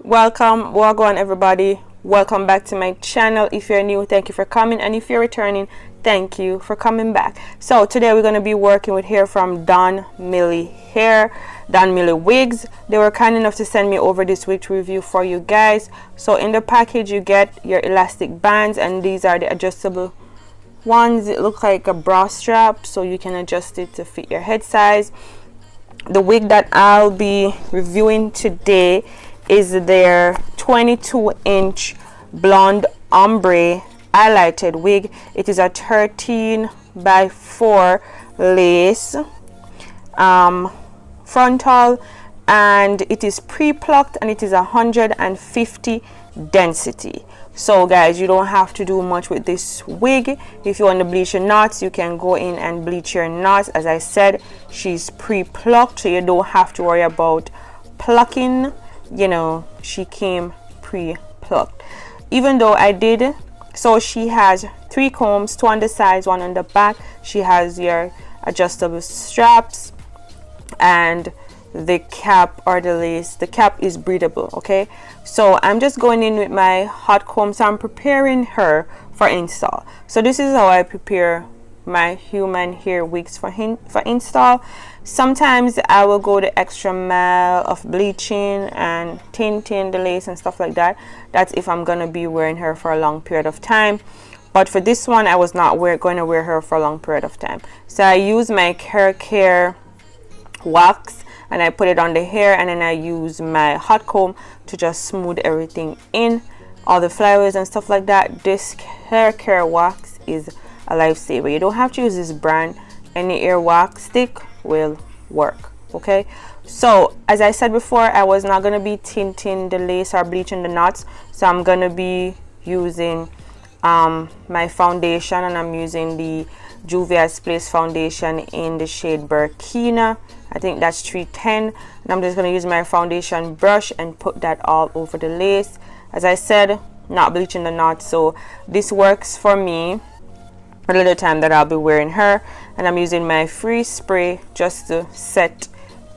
Welcome, welcome everybody. Welcome back to my channel. If you're new, thank you for coming, and if you're returning, thank you for coming back. So today we're going to be working with hair from Donmily Hair, Donmily Wigs. They were kind enough to send me over this wig review for you guys. So in the package you get your elastic bands, and these are the adjustable ones. It looks like a bra strap, so you can adjust it to fit your head size. The wig that I'll be reviewing today is their 22-inch blonde ombre highlighted wig. It is a 13x4 lace frontal, and it is pre-plucked, and it is 150 density. So guys, you don't have to do much with this wig. If you want to bleach your knots, you can go in and bleach your knots. As I said, she's pre-plucked, so you don't have to worry about plucking. You know, she came pre-plucked. Even though I did, so she has 3 combs, 2 on the sides, 1 on the back. She has your adjustable straps, and the cap or the lace, the cap is breathable. Okay, so I'm just going in with my hot comb. So I'm preparing her for install. So this is how I prepare my human hair wigs for install. Sometimes I will go the extra mile of bleaching and tinting the lace and stuff like that. That's if I'm gonna be wearing her for a long period of time. But for this one, I was not going to wear her for a long period of time. So I use my hair care wax and I put it on the hair, and then I use my hot comb to just smooth everything in, all the flyaways and stuff like that. This hair care wax is a lifesaver. You don't have to use this brand. Any hair wax stick will work. Okay, so as I said before, I was not going to be tinting the lace or bleaching the knots, so I'm going to be using my foundation, and I'm using the Juvia's Place foundation in the shade Burkina. I think that's 310, and I'm just going to use my foundation brush and put that all over the lace. As I said, not bleaching the knots, so this works for me for the little time that I'll be wearing her. And I'm using my free spray just to set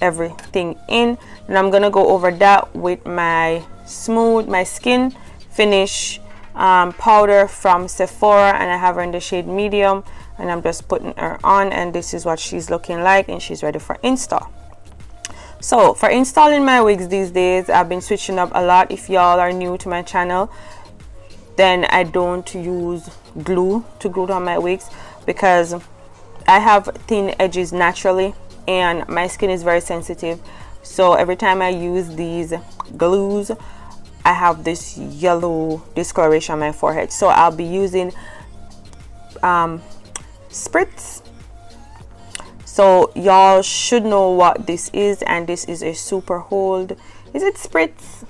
everything in, and I'm gonna go over that with my skin finish powder from Sephora, and I have her in the shade medium, and I'm just putting her on, and this is what she's looking like, and she's ready for install. So for installing my wigs these days, I've been switching up a lot. If y'all are new to my channel, then I don't use glue to glue on my wigs, because I have thin edges naturally and my skin is very sensitive. So every time I use these glues, I have this yellow discoloration on my forehead. So I'll be using spritz. So y'all should know what this is, and this is a super hold. Is it spritz?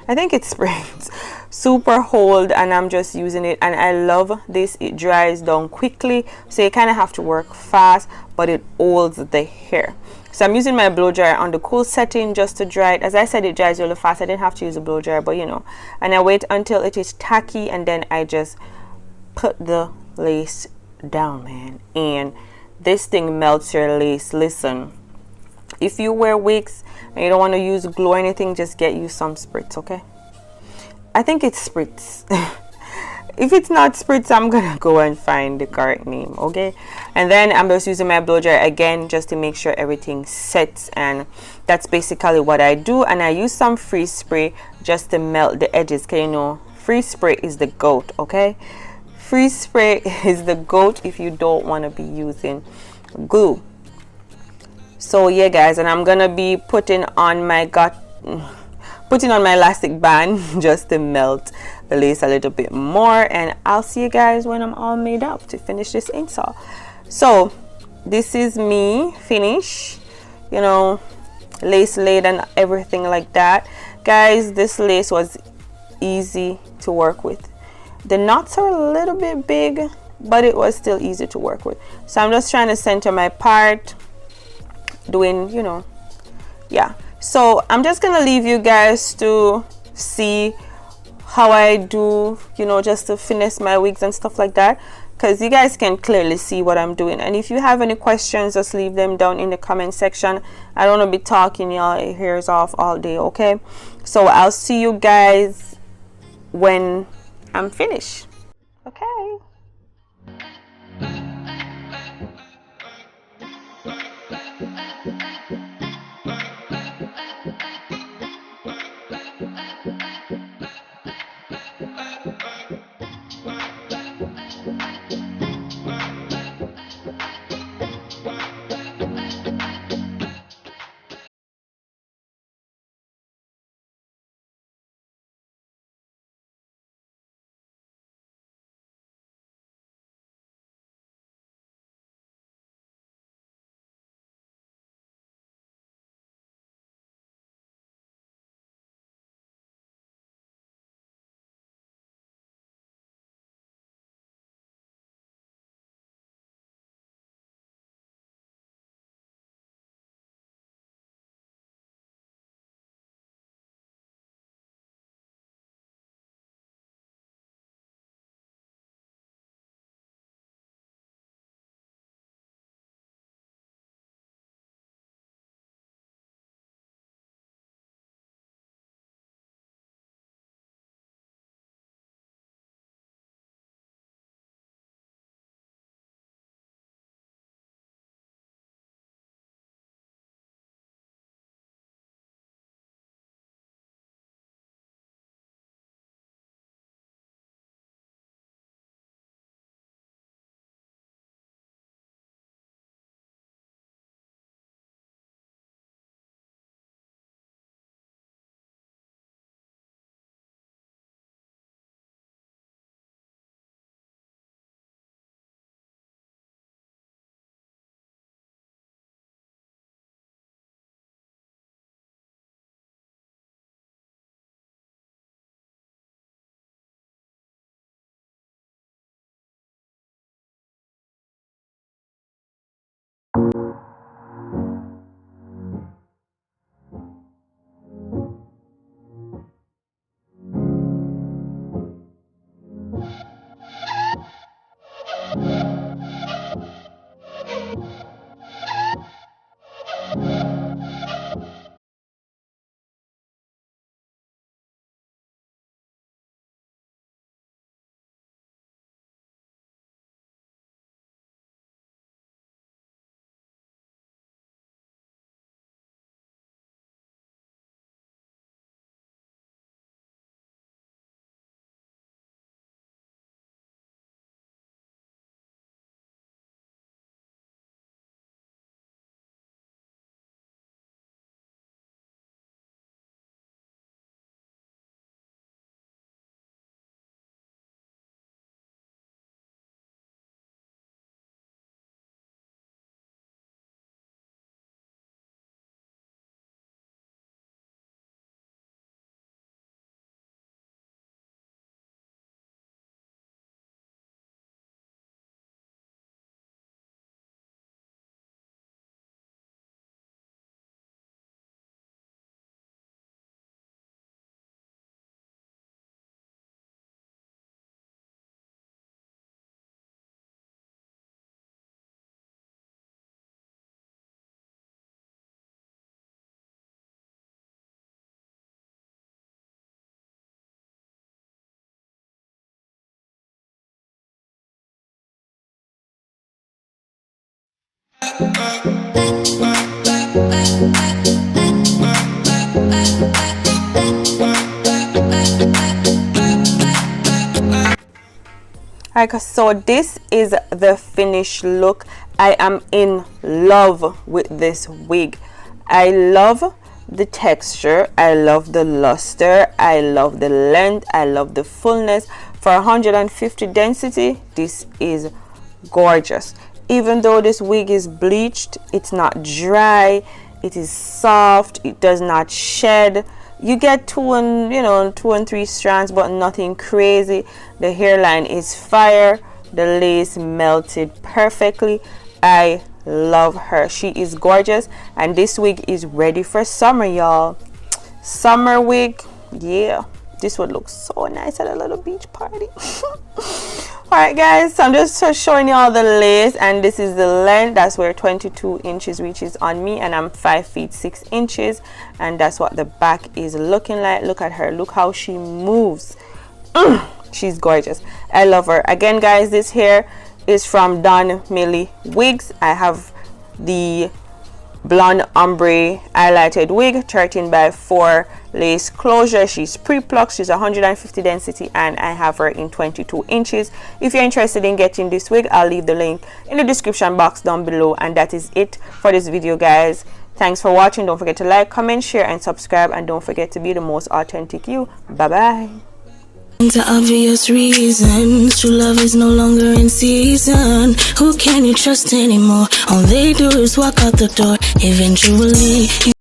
I think it's spritz. Super hold, and I'm just using it, and I love this. It dries down quickly, so you kind of have to work fast, but it holds the hair. So I'm using my blow dryer on the cool setting just to dry it. As I said, it dries really fast. I didn't have to use a blow dryer, but you know, and I wait until it is tacky, and then I just put the lace down, man, and this thing melts your lace. Listen, if you wear wigs and you don't want to use glue or anything, just get you some spritz. Okay, I think it's spritz. If it's not spritz, I'm gonna go and find the correct name. Okay, and then I'm just using my blow dryer again just to make sure everything sets, and that's basically what I do. And I use some free spray just to melt the edges, because you know, free spray is the goat. Okay, free spray is the goat if you don't want to be using glue. So yeah guys, and I'm gonna be putting on my elastic band just to melt the lace a little bit more, and I'll see you guys when I'm all made up to finish this install. So this is me finish, you know, lace laid and everything like that. Guys, this lace was easy to work with. The knots are a little bit big, but it was still easy to work with. So I'm just trying to center my part, doing, you know, yeah. So I'm just gonna leave you guys to see how I do, you know, just to finesse my wigs and stuff like that. because you guys can clearly see what I'm doing. And if you have any questions, just leave them down in the comment section. I don't want to be talking y'all ears off all day, okay? So I'll see you guys when I'm finished. Okay. Alright, so this is the finished look. I am in love with this wig. I love the texture, I love the luster, I love the length, I love the fullness. For 150 density, this is gorgeous. Even though this wig is bleached, it's not dry, it is soft, it does not shed. You get 2 and 3 strands, but nothing crazy. The hairline is fire. The lace melted perfectly. I love her. She is gorgeous, and this wig is ready for summer, y'all. Summer wig, yeah. This would look so nice at a little beach party. part, guys. So I'm just showing you all the lace, and this is the length. That's where 22 inches reaches on me, and I'm 5 feet 6 inches, and that's what the back is looking like. Look at her. Look how she moves. She's gorgeous. I love her. Again, guys, this hair is from Donmily Wigs. I have the blonde ombre highlighted wig, 13 by 4 lace closure. She's pre-plucked. She's 150 density, and I have her in 22 inches. If you're interested in getting this wig, I'll leave the link in the description box down below. And that is it for this video, guys. Thanks for watching. Don't forget to like, comment, share, and subscribe, and don't forget to be the most authentic you. Bye bye. The obvious reasons, true love is no longer in season. Who can you trust anymore? All they do is walk out the door. Eventually